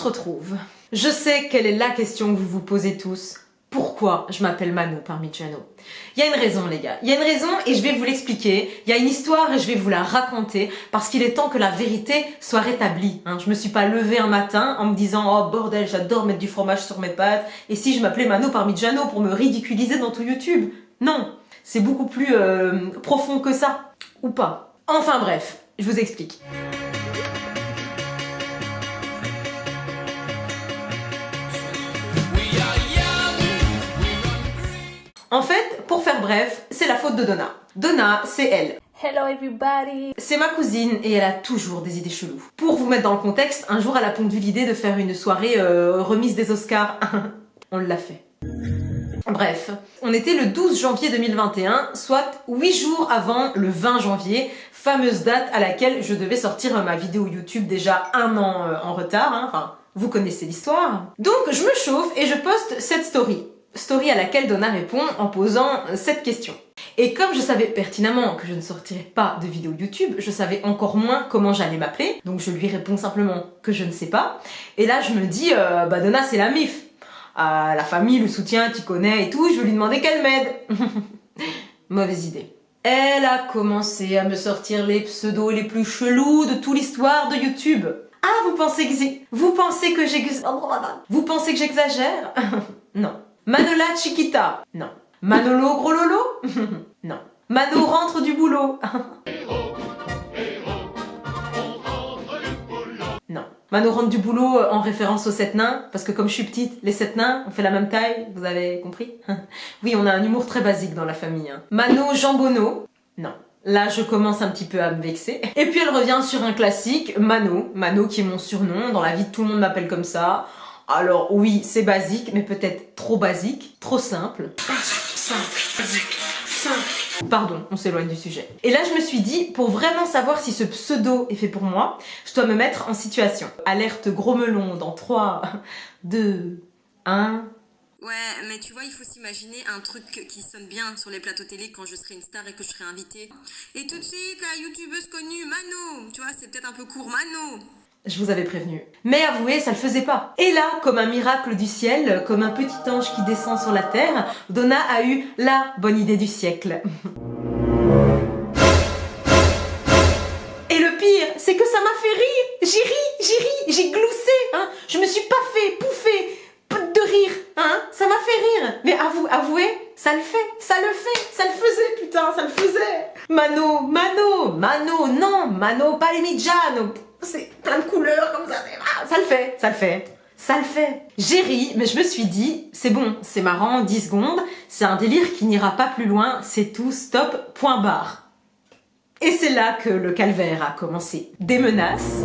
se retrouve. Je sais quelle est la question que vous vous posez tous. Pourquoi je m'appelle Mano Parmigiano? Il y a une raison les gars, il y a une raison et je vais vous l'expliquer. Il y a une histoire et je vais vous la raconter parce qu'il est temps que la vérité soit rétablie. Je me suis pas levée un matin en me disant oh bordel j'adore mettre du fromage sur mes pâtes et si je m'appelais Mano Parmigiano pour me ridiculiser dans tout YouTube. Non, c'est beaucoup plus profond que ça. Ou pas. Enfin bref, je vous explique. En fait, pour faire bref, c'est la faute de Donna. Donna, c'est elle. Hello everybody. C'est ma cousine et elle a toujours des idées cheloues. Pour vous mettre dans le contexte, un jour elle a pondu l'idée de faire une soirée remise des Oscars. On l'a fait. Bref, on était le 12 janvier 2021, soit 8 jours avant le 20 janvier, fameuse date à laquelle je devais sortir ma vidéo YouTube déjà un an en retard. Enfin, vous connaissez l'histoire. Donc je me chauffe et je poste cette story. Story à laquelle Donna répond en posant cette question. Et comme je savais pertinemment que je ne sortirais pas de vidéo YouTube, je savais encore moins comment j'allais m'appeler, donc je lui réponds simplement que je ne sais pas. Et là je me dis, bah Donna c'est la MIF. La famille, le soutien, tu connais et tout, je vais lui demander qu'elle m'aide. Mauvaise idée. Elle a commencé à me sortir les pseudos les plus chelous de toute l'histoire de YouTube. Ah, vous pensez que j'exagère? Non. Manola Chiquita. Non. Manolo Gros Lolo. Non. Mano rentre du boulot. Non. Mano rentre du boulot en référence aux 7 nains, parce que comme je suis petite, les 7 nains, on fait la même taille, vous avez compris? Oui, on a un humour très basique dans la famille. Mano Jambonneau. Non. Là, je commence un petit peu à me vexer. Et puis elle revient sur un classique, Mano. Mano qui est mon surnom, dans la vie tout le monde m'appelle comme ça. Alors oui, c'est basique, mais peut-être trop basique, trop simple. Simple. Pardon, on s'éloigne du sujet. Et là, je me suis dit, pour vraiment savoir si ce pseudo est fait pour moi, je dois me mettre en situation. Alerte gros melon dans 3, 2, 1... Ouais, mais tu vois, il faut s'imaginer un truc qui sonne bien sur les plateaux télé quand je serai une star et que je serai invitée. Et tout de suite, la youtubeuse connue, Mano. Tu vois, c'est peut-être un peu court, Mano. Je vous avais prévenu. Mais avouez, ça le faisait pas. Et là, comme un miracle du ciel, comme un petit ange qui descend sur la terre, Donna a eu la bonne idée du siècle. Et le pire, c'est que ça m'a fait rire. J'ai gloussé. Je me suis pas fait pouffer de rire. Ça m'a fait rire. Mais avouez, ça le faisait, putain, ça le faisait. Mano, non, Mano Parmigiano. C'est plein de couleurs comme ça, ça le fait. J'ai ri, mais je me suis dit, c'est bon, c'est marrant, 10 secondes, c'est un délire qui n'ira pas plus loin, c'est tout, stop, point barre. Et c'est là que le calvaire a commencé. Des menaces,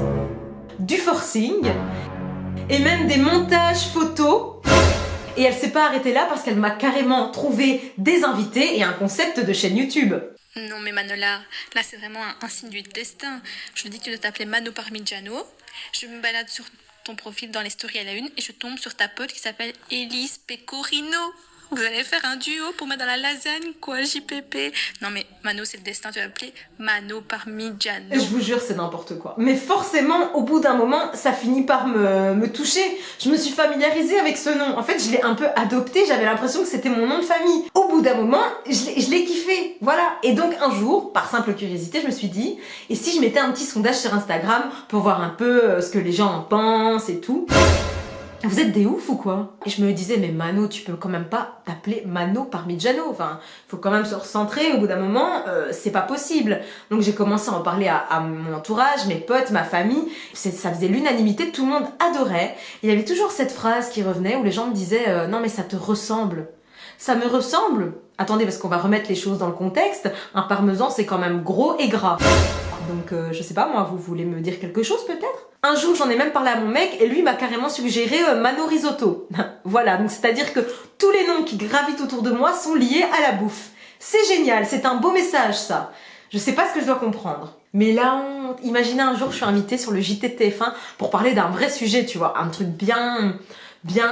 du forcing, et même des montages photos. Et elle s'est pas arrêtée là parce qu'elle m'a carrément trouvé des invités et un concept de chaîne YouTube. Non mais Manola, là c'est vraiment un signe du destin. Je me dis que tu dois t'appeler Mano Parmigiano. Je me balade sur ton profil dans les stories à la une et je tombe sur ta pote qui s'appelle Elise Pecorino. Vous allez faire un duo pour mettre dans la lasagne, quoi, JPP. Non mais Mano, c'est le destin, tu vas l'appeler Mano Parmigiano. Je vous jure, c'est n'importe quoi. Mais forcément, au bout d'un moment, ça finit par me toucher. Je me suis familiarisée avec ce nom. En fait, je l'ai un peu adopté, j'avais l'impression que c'était mon nom de famille. Au bout d'un moment, je l'ai kiffé, voilà. Et donc un jour, par simple curiosité, je me suis dit, et si je mettais un petit sondage sur Instagram pour voir un peu ce que les gens en pensent et tout. Vous êtes des oufs ou quoi? Et je me disais, mais Mano, tu peux quand même pas t'appeler Mano Parmigiano. Enfin, faut quand même se recentrer. Au bout d'un moment, c'est pas possible. Donc j'ai commencé à en parler à mon entourage, mes potes, ma famille. Ça faisait l'unanimité, tout le monde adorait. Et il y avait toujours cette phrase qui revenait où les gens me disaient, non mais ça te ressemble. Ça me ressemble? Attendez, parce qu'on va remettre les choses dans le contexte. Un parmesan, c'est quand même gros et gras. Donc je sais pas, moi, vous voulez me dire quelque chose peut-être? Un jour, j'en ai même parlé à mon mec et lui m'a carrément suggéré Mano Risotto. Voilà, donc c'est-à-dire que tous les noms qui gravitent autour de moi sont liés à la bouffe. C'est génial, c'est un beau message ça. Je sais pas ce que je dois comprendre. Mais là, imaginez un jour, je suis invitée sur le JT de TF1 pour parler d'un vrai sujet, tu vois, un truc bien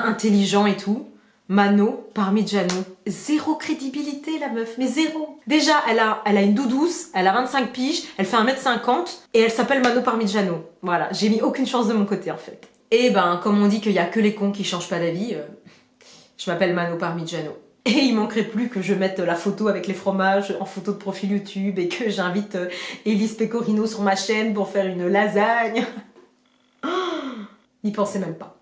intelligent et tout. Mano Parmigiano. Zéro crédibilité la meuf, mais zéro. Déjà, elle a une doudouce, elle a 25 piges, elle fait 1m50 et elle s'appelle Mano Parmigiano. Voilà, j'ai mis aucune chance de mon côté en fait. Et ben, comme on dit qu'il y a que les cons qui changent pas d'avis, je m'appelle Mano Parmigiano. Et il manquerait plus que je mette la photo avec les fromages en photo de profil YouTube et que j'invite Élise Pecorino sur ma chaîne pour faire une lasagne. N'y pensez même pas.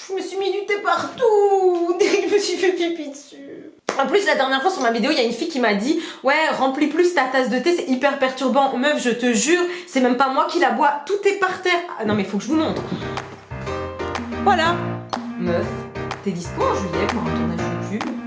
Je me suis mis du thé partout dès que je me suis fait pipi dessus. En plus, la dernière fois sur ma vidéo, il y a une fille qui m'a dit « Ouais, remplis plus ta tasse de thé, c'est hyper perturbant. Meuf, je te jure, c'est même pas moi qui la bois, tout est par terre. » Ah non mais faut que je vous montre. Voilà. Meuf, t'es dispo en juillet pour un tournage YouTube ?